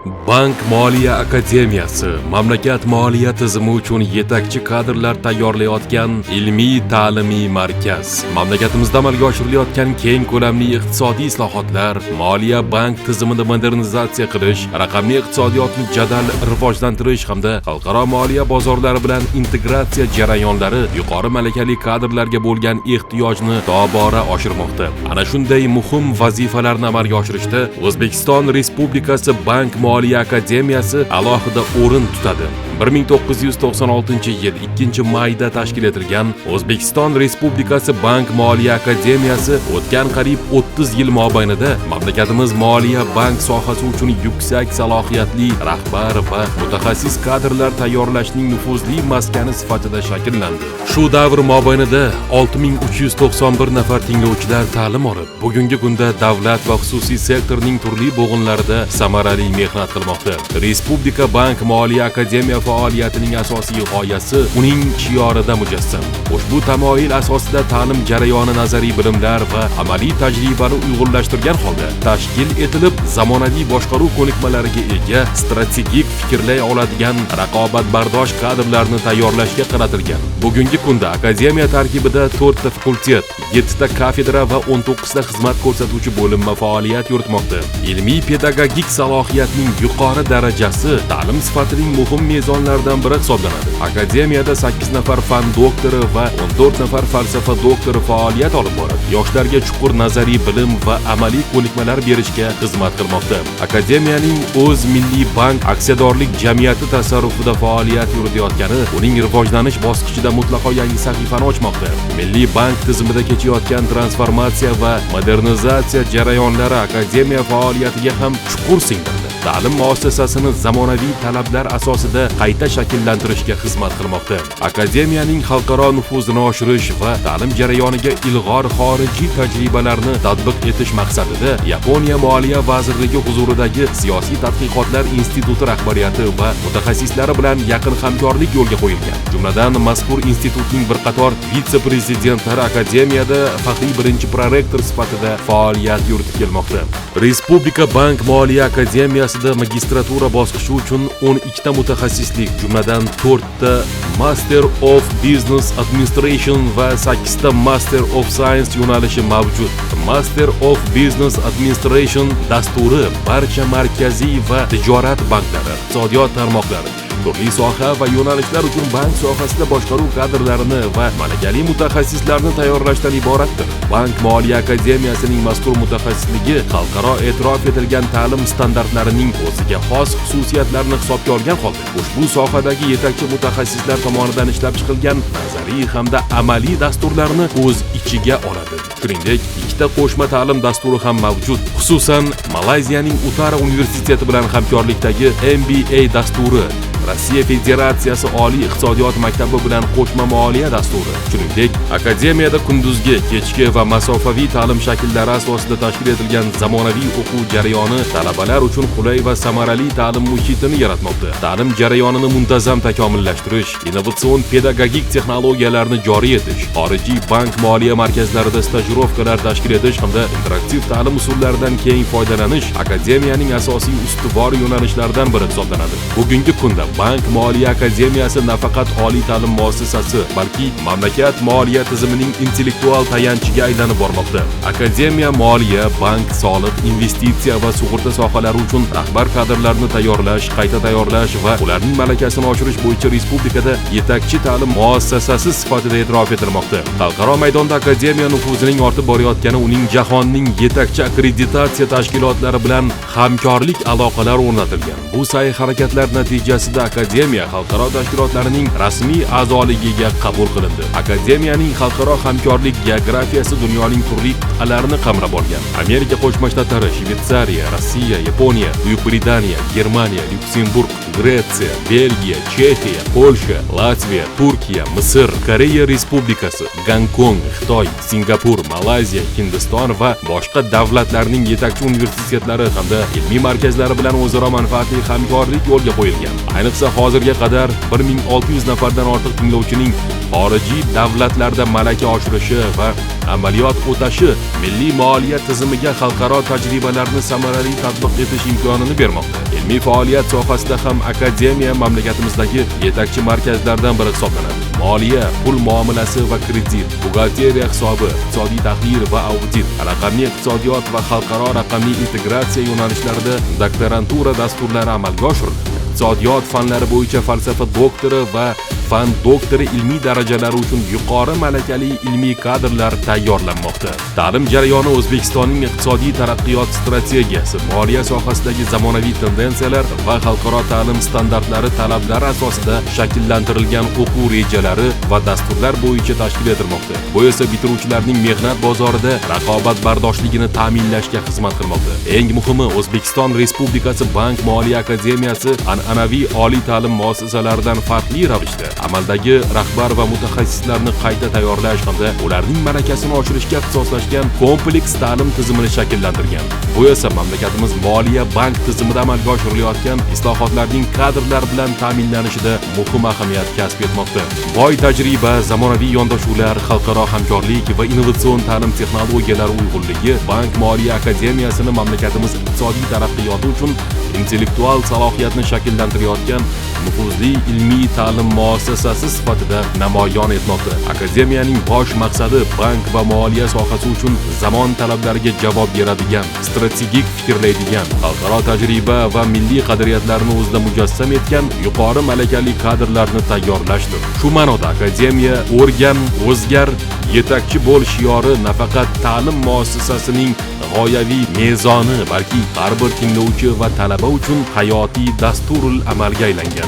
Bank Moliya akademiyasi mamlakat moliya tizimi uchun yetakchi kadrlar tayyorlayotgan ilmiy ta'limiy markaz. Mamlakatimizda amalga oshirilayotgan keng ko'lamli iqtisodiy islohotlar, moliya bank tizimini modernizatsiya qilish, raqamli iqtisodiyotni jadal rivojlantirish hamda xalqaro moliya bozorlari bilan integratsiya jarayonlari yuqori malakali kadrlarga bo'lgan ehtiyojni tobora oshirmoqda. Ana shunday muhim vazifalarni amalga oshirishda O'zbekiston Respublikasi Bank Moliya akademiyasi alohida o'rin tutadi. 1996-yil 2-mayda tashkil etilgan O'zbekiston Respublikasi Bank Moliya akademiyasi o'tgan qariyb 30 yil mobaynida mamlakatimiz moliya bank sohasi uchun yuksak salohiyatli rahbar va mutaxassis kadrlar tayyorlashning nufuzli maskani sifatida shakllandi. Shu davr mobaynida 6391 nafar tinglovchilar ta'lim olib, bugungi kunda davlat va xususiy sektorning turli bo'g'inlarida samarali mehnat qilmoqda. Respublika Bank Moliya akademiya faoliyatining asosiy g'oyasi uning shiorida mujassam. Ushbu tamoyil asosida ta'lim jarayoni nazariy bilimlar va amaliy tajribani uyg'unlashtirgan holda tashkil etilib, zamonaviy boshqaruv ko'nikmalariga ega, strategik fikrlay oladigan, raqobatbardosh kadrlarni tayyorlashga qaratilgan. Bugungi kunda akademiya tarkibida 4 ta fakultet, 7 ta kafedra va 19 ta xizmat ko'rsatuvchi bo'linma faoliyat yuritmoqda. Ilmiy pedagogik salohiyatning yuqori darajasi ta'lim sifatining muhim mezonlaridan biri hisoblanadi. Akademiyada 8 nafar fan doktori va 14 nafar falsafa doktori faoliyat olib boradi. Yoshlarga chuqur nazariy bilim va amaliy ko'nikmalar berishga xizmat qilmoqda. Akademiyaning o'z milliy bank aksiyadorlik jamiyati tasarrufida faoliyat yuritayotgani uning rivojlanish bosqichida mutlaqo yangi sahifani ochmoqda. Milliy bank tizimida kechayotgan transformatsiya va modernizatsiya jarayonlari akademiya faoliyatiga ham chuqur singdirdi. Ta'lim muassasasini zamonaviy talablar asosida qayta shakllantirishga xizmat qilmoqda. Akademiyaning xalqaro nufuzini oshirish va ta'lim jarayoniga ilg'or xorijiy tajribalarni tatbiq etish maqsadida Yaponiya Moliya vazirligi huzuridagi Siyosiy tadqiqotlar instituti rahbariyati va mutaxassislari bilan yaqin hamkorlik yo'lga qo'yilgan. Jumladan, mazkur institutning bir qator vitse-prezidentlari akademiyada faxriy birinchi prorektor sifatida faoliyat yuritib kelmoqda. Respublika Bank Moliya akademiyasida magistratura bosqichi uchun 12 ta mutaxassislik, jumladan 4 ta Master of Business Administration va 8 ta Master of Science yo'nalishi mavjud. Master of Business Administration dasturi barcha markaziy va tijorat banklari, iqtisodiyot tarmoqlari, turli soha va yo'nalishlar uchun bank sohasida boshqaruv kadrlarini va malakali mutaxassislarni tayyorlashdan iboratdir. Bank Moliya akademiyasining mazkur mutaxassisligi xalqaro e'tirof etilgan ta'lim standartlarining o'ziga xos xususiyatlarini hisobga olgan holda, ushbu sohadagi yetakchi mutaxassislar tomonidan ishlab chiqilgan nazariy hamda amaliy dasturlarni o'z ichiga oladi. Shuningdek, ikkita qo'shma ta'lim dasturi ham mavjud. Xususan, Malayziyaning Utara universiteti bilan hamkorlikdagi MBA dasturi, Rossiya Federatsiyasi Oliy iqtisodiyot maktabi bilan qo'shma moliya dasturi. Shuningdek, akademiyada kunduzgi, kechki va masofaviy ta'lim shakllari asosida tashkil etilgan zamonaviy o'quv jarayoni talabalar uchun qulay va samarali ta'lim muhitini yaratmoqda. Ta'lim jarayonini muntazam takomillashtirish, innovatsion pedagogik texnologiyalarni joriy etish, xorijiy bank moliya markazlarida stajirovkalar tashkil etish hamda interaktiv ta'lim usullaridan keng foydalanish akademiyaning asosiy ustuvor yo'nalishlaridan biri hisoblanadi. Bugungi kunda Bank Moliya akademiyasi nafaqat oliy ta'lim muassasasi, balki mamlakat moliya tizimining intellektual tayanchiga aylanib bormoqda. Akademiya moliya, bank, soliq, investitsiya va sug'urta sohalari uchun rahbar kadrlarni tayyorlash, qayta tayyorlash va ularning malakasini oshirish bo'yicha respublikada yetakchi ta'lim muassasasi sifatida e'tirof etilmoqda. Xalqaro maydonda akademiya nufuzining ortib borayotgani uning jahonning yetakchi akkreditatsiya tashkilotlari bilan hamkorlik aloqalari o'rnatilgan. Bu sa'y-harakatlar natijasida akademiya xalqaro tashkilotlarining rasmiy a'zoligiga qabul qilindi. Akademiyaning xalqaro hamkorlik geografiyasi dunyoning turli qit'alarini qamrab olgan. Amerika Qo'shma Shtatlari, Shveysariya, Rossiya, Yaponiya, Buyuk Britaniya, Germaniya, Lyuksemburg, Gretsiya, Belgiya, Chexiya, Polsha, Latviya, Turkiya, Misr, Koreya Respublikasi, Gonkong, Xitoy, Singapur, Malayziya, Hindiston va boshqa davlatlarning yetakchi universitetlari hamda ilmiy markazlari bilan o'zaro manfaatli hamkorlik yo'lga qo'yilgan. Ayni Ayniqsa hozirga qadar 1600 nafardan ortiq tinglovchining xorijiy davlatlarda malaka oshirishi va amaliyot o'tashi milliy moliya tizimiga xalqaro tajribalarni samarali tatbiq etish imkonini bermoqda. Ilmiy faoliyat sohasida ham akademiya mamlakatimizdagi yetakchi markazlardan biri hisoblanadi. Moliya, pul muomalasi va kredit, buxgalteriya hisobi, iqtisodiy tahlil va audit, raqamli iqtisodiyot va xalqaro raqamli integratsiya yo'nalishlarida doktorantura dasturlari amalga oshirildi. Iqtisodiyot fanlari bo'yicha falsafa doktori va fan doktori ilmiy darajalari uchun yuqori malakali ilmiy kadrlar tayyorlanmoqda. Ta'lim jarayoni O'zbekistonning iqtisodiy taraqqiyot strategiyasi, moliya sohasidagi zamonaviy tendensiyalar va xalqaro ta'lim standartlari talablari asosida shakllantirilgan o'quv rejalari va dasturlar bo'yicha tashkil etilmoqda. Bu esa bitiruvchilarning mehnat bozorida raqobatbardoshligini ta'minlashga xizmat qilmoqda. Eng muhimi, O'zbekiston Respublikasi Bank moliya akademiyasi an'anaviy oliy ta'lim muassasalaridan farqli ravishda amaldagi rahbar va mutaxassislarni qayta tayyorlash hamda ularning malakasini oshirishga ixtisoslashgan kompleks ta'lim tizimini shakllantirgan. Bu esa mamlakatimiz moliya bank tizimida amalga oshirilayotgan islohotlarning kadrlar bilan ta'minlanishida muhim ahamiyat kasb etmoqda. Boy tajriba, zamonaviy yondashuvlar, xalqaro hamkorlik va innovatsion ta'lim texnologiyalari uyg'unligi Bank moliya akademiyasini mamlakatimiz iqtisodiy taraqqiyoti uchun intellektual salohiyatni shakllantirayotgan nufuzli ilmiy ta'lim muassasasi sifatida namoyon etmoqda. Akademiyaning bosh maqsadi bank va moliya sohasi uchun zamon talablariga javob beradigan, strategik fikrlaydigan, xalqaro tajriba va milliy qadriyatlarni o'zida mujassam etgan yuqori malakali kadrlarni tayyorlashdir. Shu ma'noda akademiya o'rgan, o'zgar, yetakchi bo'l shiori nafaqat ta'lim muassasasining g'oyaviy mezoni, balki har bir tinglovchi va talaba uchun hayotiy dasturul amalga aylangan.